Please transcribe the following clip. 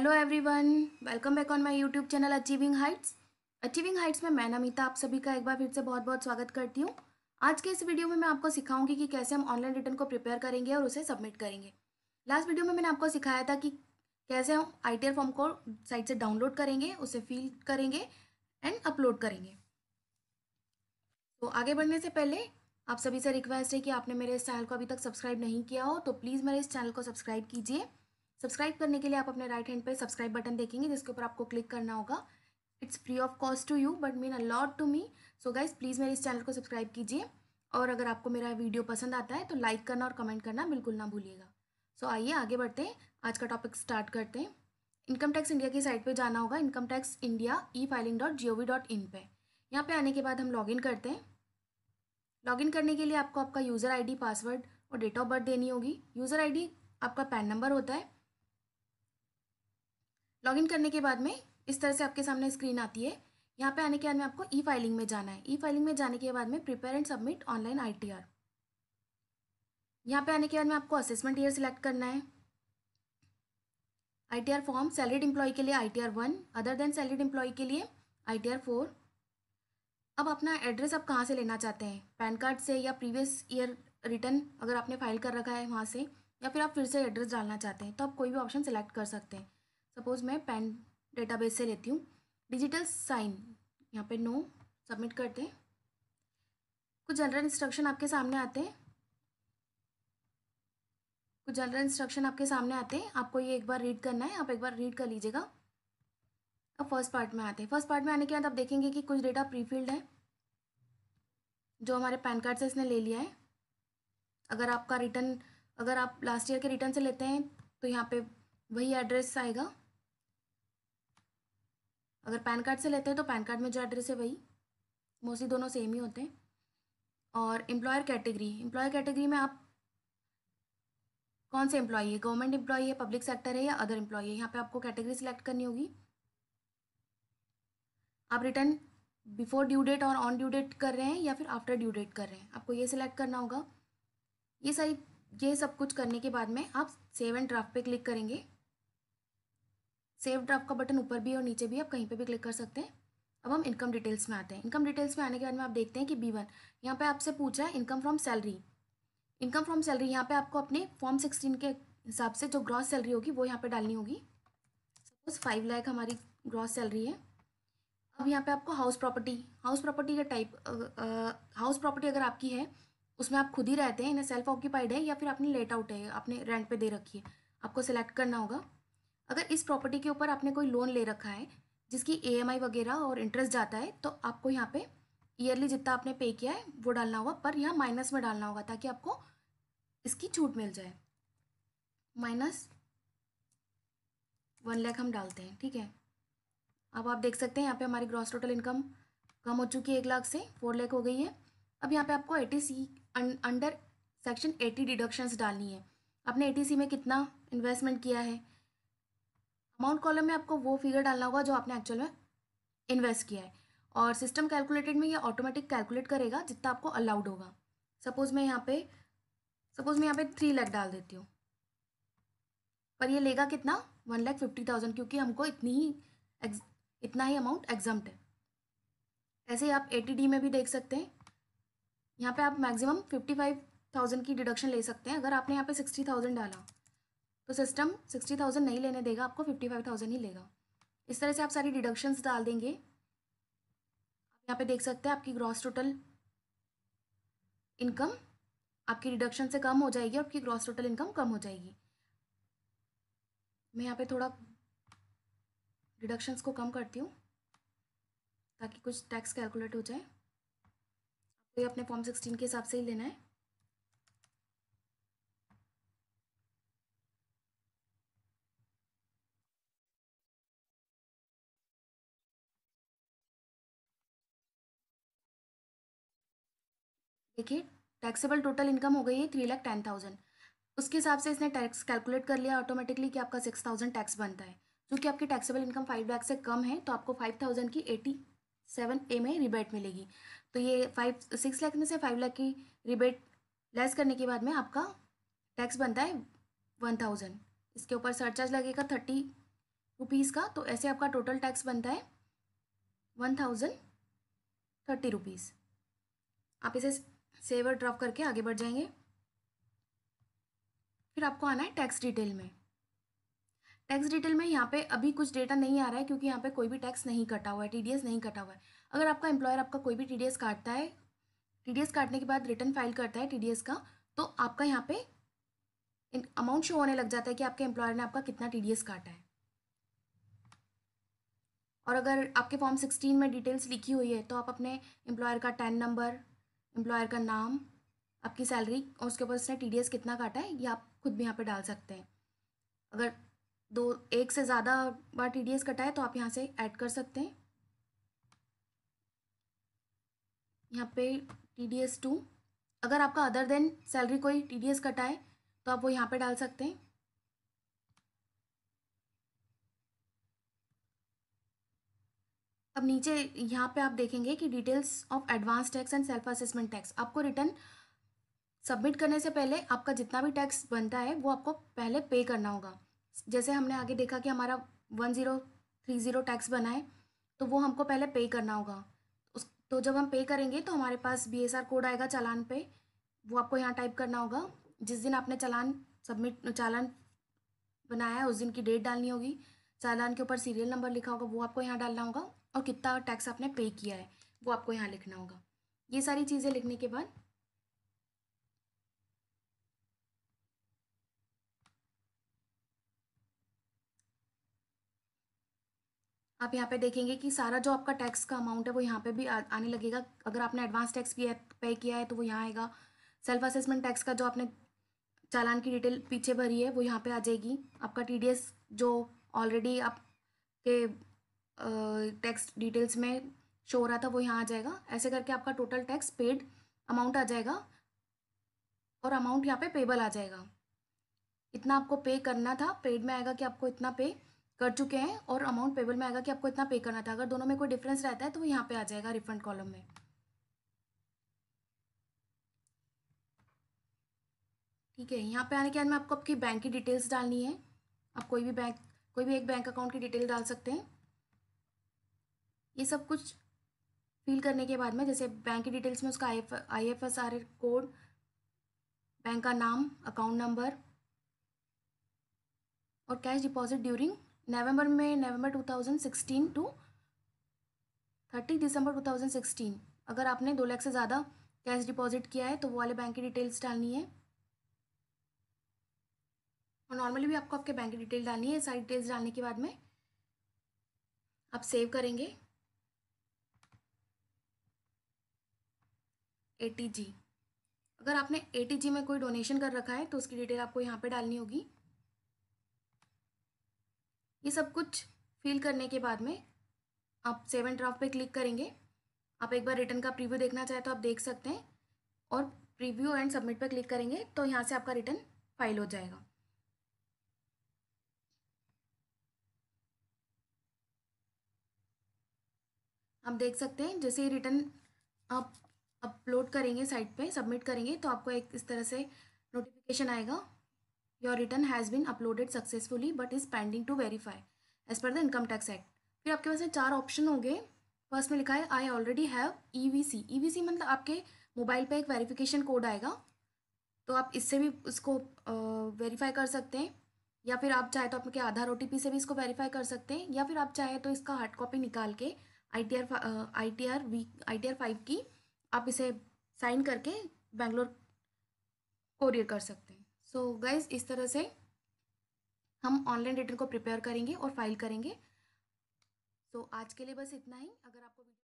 Hello everyone, welcome back on my YouTube channel achieving Heights. Achieving Heights में मैं नमिता आप सभी का एक बार फिर से बहुत बहुत स्वागत करती हूँ। आज के इस वीडियो में मैं आपको सिखाऊंगी कि कैसे हम ऑनलाइन रिटर्न को प्रिपेयर करेंगे और उसे सबमिट करेंगे। लास्ट वीडियो में मैंने आपको सिखाया था कि कैसे हम ITR फॉर्म को साइट से डाउनलोड करेंगे, उसे फिल करेंगे एंड अपलोड करेंगे। तो आगे बढ़ने से पहले आप सभी से रिक्वेस्ट है कि आपने मेरे इस चैनल को अभी तक सब्सक्राइब नहीं किया हो तो प्लीज़ मेरे इस चैनल को सब्सक्राइब कीजिए। सब्सक्राइब करने के लिए आप अपने राइट हैंड पे सब्सक्राइब बटन देखेंगे जिसके ऊपर आपको क्लिक करना होगा। It's free of cost to you but mean a lot to me. So guys please मेरे इस चैनल को सब्सक्राइब कीजिए और अगर आपको मेरा वीडियो पसंद आता है तो लाइक करना और कमेंट करना बिल्कुल ना भूलिएगा। सो आइए आगे बढ़ते हैं, आज का टॉपिक स्टार्ट करते हैं। इनकम टैक्स इंडिया की साइट पे जाना होगा, इनकम टैक्स इंडिया e-filing.gov.in पे। यहाँ पे आने के बाद हम लॉगिन करते हैं। लॉगिन करने के लिए आपको आपका यूज़र आईडी, पासवर्ड और डेट ऑफ बर्थ देनी होगी। यूज़र आईडी आपका पैन नंबर होता है। लॉगिन करने के बाद में इस तरह से आपके सामने स्क्रीन आती है। यहाँ पे आने के बाद में आपको ई-फाइलिंग में जाना है। ई-फाइलिंग में जाने के बाद में prepare and submit online ITR। यहाँ पे आने के बाद में आपको असेसमेंट ईयर सिलेक्ट करना है। ITR फॉर्म सैलरीड एम्प्लॉय के लिए ITR 1, other than salaried employ के लिए ITR 4। अब अपना एड्रेस आप कहाँ से लेना चाहते हैं, पैन कार्ड से या प्रीवियस ईयर रिटर्न अगर आपने फाइल कर रखा है वहाँ से, या फिर आप फिर से एड्रेस डालना चाहते हैं तो आप कोई भी ऑप्शन सेलेक्ट कर सकते हैं। सपोज़ मैं पैन डेटाबेस से लेती हूँ। डिजिटल साइन यहाँ पे नो, सबमिट करते हैं। कुछ जनरल इंस्ट्रक्शन आपके सामने आते हैं। आपको ये एक बार रीड करना है, आप एक बार रीड कर लीजिएगा। अब फर्स्ट पार्ट में आते हैं। फर्स्ट पार्ट में आने के बाद आप देखेंगे कि कुछ डेटा प्री फिल्ड है जो हमारे पैन कार्ड से इसने ले लिया है। अगर आप लास्ट ईयर के रिटर्न से लेते हैं तो यहाँ पे वही एड्रेस आएगा। अगर पैन कार्ड से लेते हैं तो पैन कार्ड में जो एड्रेस है वही, मोस्टली दोनों सेम ही होते हैं। और एम्प्लॉयर कैटेगरी में आप कौन से एम्प्लॉई है, गवर्नमेंट एम्प्लॉई है, पब्लिक सेक्टर है या अदर एम्प्लॉई है, यहाँ पे आपको कैटेगरी सिलेक्ट करनी होगी। आप रिटर्न बिफोर ड्यू डेट और ऑन ड्यू डेट कर रहे हैं या फिर आफ्टर ड्यू डेट कर रहे हैं, आपको ये सिलेक्ट करना होगा। ये सब कुछ करने के बाद में आप सेव एंड ड्राफ्ट पे क्लिक करेंगे। सेव ड्राफ्ट का बटन ऊपर भी और नीचे भी, आप कहीं पे भी क्लिक कर सकते हैं। अब हम इनकम डिटेल्स में आते हैं। इनकम डिटेल्स में आने के बाद में आप देखते हैं कि B1 यहाँ पे आपसे पूछ रहा है इनकम फ्रॉम सैलरी। यहाँ पे आपको अपने फॉर्म 16 के हिसाब से जो ग्रॉस सैलरी होगी वो यहाँ पे डालनी होगी। सपोज 5 लाख हमारी ग्रॉस सैलरी है। अब यहाँ पे आपको हाउस प्रॉपर्टी का टाइप, हाउस प्रॉपर्टी अगर आपकी है उसमें आप खुद ही रहते हैं, इन्हें सेल्फ ऑक्यूपाइड है या फिर आपने लेट आउट है, आपने रेंट पे दे रखी है, आपको सिलेक्ट करना होगा। अगर इस प्रॉपर्टी के ऊपर आपने कोई लोन ले रखा है जिसकी EMI वगैरह और इंटरेस्ट जाता है तो आपको यहाँ पे ईयरली जितना आपने पे किया है वो डालना होगा, पर यहाँ माइनस में डालना होगा ताकि आपको इसकी छूट मिल जाए। -1 लाख हम डालते हैं, ठीक है। अब आप देख सकते हैं यहाँ पे हमारी ग्रॉस टोटल इनकम कम हो चुकी है, 1 लाख से 4 लाख हो गई है। अब यहाँ पे आपको 80C अंडर सेक्शन 80 डिडक्शंस डालनी है। आपने 80C में कितना इन्वेस्टमेंट किया है, अमाउंट कॉलम में आपको वो फिगर डालना होगा जो आपने एक्चुअल में इन्वेस्ट किया है, और सिस्टम कैलकुलेटेड में ये ऑटोमेटिक कैलकुलेट करेगा जितना आपको अलाउड होगा। सपोज़ मैं यहाँ पे 3 लाख डाल देती हूँ, पर ये लेगा कितना, 1,50,000, क्योंकि हमको इतना ही अमाउंट एग्जम्प्ट है। ऐसे ही आप ATD में भी देख सकते हैं। यहाँ पे आप मैक्सिमम 55,000 की डिडक्शन ले सकते हैं। अगर आपने यहाँ पे 60,000 डाला तो सिस्टम 60,000 नहीं लेने देगा, आपको 55,000 ही लेगा। इस तरह से आप सारी डिडक्शंस डाल देंगे। आप यहाँ पे देख सकते हैं आपकी ग्रॉस टोटल इनकम आपकी डिडक्शन से कम हो जाएगी और आपकी ग्रॉस टोटल इनकम कम हो जाएगी। मैं यहाँ पे थोड़ा डिडक्शंस को कम करती हूँ ताकि कुछ टैक्स कैलकुलेट हो जाए। आपको ये अपने फॉर्म 16 के हिसाब से ही लेना है। देखिए टैक्सेबल टोटल इनकम हो गई है 3,10,000। उसके हिसाब से इसने टैक्स कैलकुलेट कर लिया ऑटोमेटिकली कि आपका 6,000 टैक्स बनता है। क्योंकि आपकी टैक्सेबल इनकम 5 लाख से कम है तो आपको 5,000 की 87A में रिबेट मिलेगी। तो ये 6 लाख में से 5 लाख की रिबेट लेस करने के बाद में आपका टैक्स बनता है 1,000। इसके ऊपर सरचार्ज लगेगा रुपीज़ का, तो ऐसे आपका टोटल टैक्स बनता है 1030 रुपीज़। आप इसे सेव और ड्रॉप करके आगे बढ़ जाएंगे। फिर आपको आना है टैक्स डिटेल में। टैक्स डिटेल में यहाँ पे अभी कुछ डेटा नहीं आ रहा है क्योंकि यहाँ पे कोई भी टैक्स नहीं कटा हुआ है, टीडीएस नहीं कटा हुआ है। अगर आपका एम्प्लॉयर आपका कोई भी टीडीएस काटता है, टीडीएस काटने के बाद रिटर्न फाइल करता है टीडीएस का, तो आपका यहाँ पे अमाउंट शो होने लग जाता है कि आपके एम्प्लॉयर ने आपका कितना टीडीएस काटा है। और अगर आपके फॉर्म 16 में डिटेल्स लिखी हुई है तो आप अपने एम्प्लॉयर का टैन नंबर, एम्प्लॉयर का नाम, आपकी सैलरी और उसके ऊपर उसने टीडीएस कितना काटा है ये आप खुद भी यहाँ पे डाल सकते हैं। अगर एक से ज़्यादा बार टीडीएस कटा है तो आप यहाँ से ऐड कर सकते हैं। यहाँ पे TDS 2, अगर आपका अदर देन सैलरी कोई टीडीएस कटा है तो आप वो यहाँ पे डाल सकते हैं। अब नीचे यहाँ पे आप देखेंगे कि details of advance tax and self assessment tax. आपको रिटर्न सबमिट करने से पहले आपका जितना भी टैक्स बनता है वो आपको पहले पे करना होगा। जैसे हमने आगे देखा कि हमारा 1030 टैक्स बना है, तो वो हमको पहले पे करना होगा। तो जब हम पे करेंगे तो हमारे पास BSR कोड आएगा चालान पे, वो आपको यहाँ टाइप करना होगा। जिस दिन आपने चालान बनाया है उस दिन की डेट डालनी होगी। चालान के ऊपर सीरियल नंबर लिखा होगा वो आपको यहाँ डालना होगा, और कितना टैक्स आपने पे किया है वो आपको यहाँ लिखना होगा। ये सारी चीज़ें लिखने के बाद आप यहाँ पे देखेंगे कि सारा जो आपका टैक्स का अमाउंट है वो यहाँ पे भी आने लगेगा। अगर आपने एडवांस टैक्स पे किया है तो वो यहाँ आएगा। सेल्फ असेसमेंट टैक्स का जो आपने चालान की डिटेल पीछे भरी है वो यहाँ पे आ जाएगी। आपका टीडीएस जो ऑलरेडी आपके टैक्स डिटेल्स में शो हो रहा था वो यहाँ आ जाएगा। ऐसे करके आपका टोटल टैक्स पेड अमाउंट आ जाएगा और अमाउंट यहाँ पे पेबल आ जाएगा। इतना आपको पे करना था, पेड में आएगा कि आपको इतना पे कर चुके हैं, और अमाउंट पेबल में आएगा कि आपको इतना पे करना था। अगर दोनों में कोई डिफरेंस रहता है तो वो यहाँ पे आ जाएगा रिफंड कॉलम में। ठीक है, यहाँ पे आने के बाद में आपको आपकी बैंक की डिटेल्स डालनी है। आप कोई भी एक बैंक अकाउंट की डिटेल डाल सकते हैं। ये सब कुछ फिल करने के बाद में, जैसे बैंक की डिटेल्स में उसका IFSR कोड, बैंक का नाम, अकाउंट नंबर, और cash deposit during November 2016 to 30 December 2016। अगर आपने 2 लाख से ज़्यादा कैश डिपॉजिट किया है तो वो वाले बैंक की डिटेल्स डालनी है। और नॉर्मली भी आपको आपके बैंक की डिटेल डालनी है। सारी डिटेल्स डालने के बाद में आप सेव करेंगे ATG। अगर आपने ATG में कोई डोनेशन कर रखा है तो उसकी डिटेल आपको यहाँ पे डालनी होगी। ये सब कुछ फिल करने के बाद में आप सेव एंड ड्राफ्ट पे क्लिक करेंगे। आप एक बार रिटर्न का प्रीव्यू देखना चाहे तो आप देख सकते हैं, और प्रीव्यू एंड सबमिट पे क्लिक करेंगे तो यहाँ से आपका रिटर्न फाइल हो जाएगा। आप देख सकते हैं जैसे ही रिटर्न आप अपलोड करेंगे, साइट पे सबमिट करेंगे, तो आपको एक इस तरह से नोटिफिकेशन आएगा, your return has been uploaded successfully but is pending to verify as per the income tax act. फिर आपके पास में 4 ऑप्शन होंगे। फर्स्ट में लिखा है आई ऑलरेडी हैव EVC मतलब आपके मोबाइल पे एक वेरिफिकेशन कोड आएगा, तो आप इससे भी उसको वेरीफाई कर सकते हैं, या फिर आप चाहे तो आपके आधार OTP से भी इसको वेरीफाई कर सकते हैं, या फिर आप चाहे तो इसका हार्ड कॉपी निकाल के ITR 5 की आप इसे साइन करके बैंगलोर कोरियर कर सकते हैं। सो गाइज, इस तरह से हम ऑनलाइन रिटर्न को प्रिपेयर करेंगे और फाइल करेंगे। सो आज के लिए बस इतना ही। अगर आपको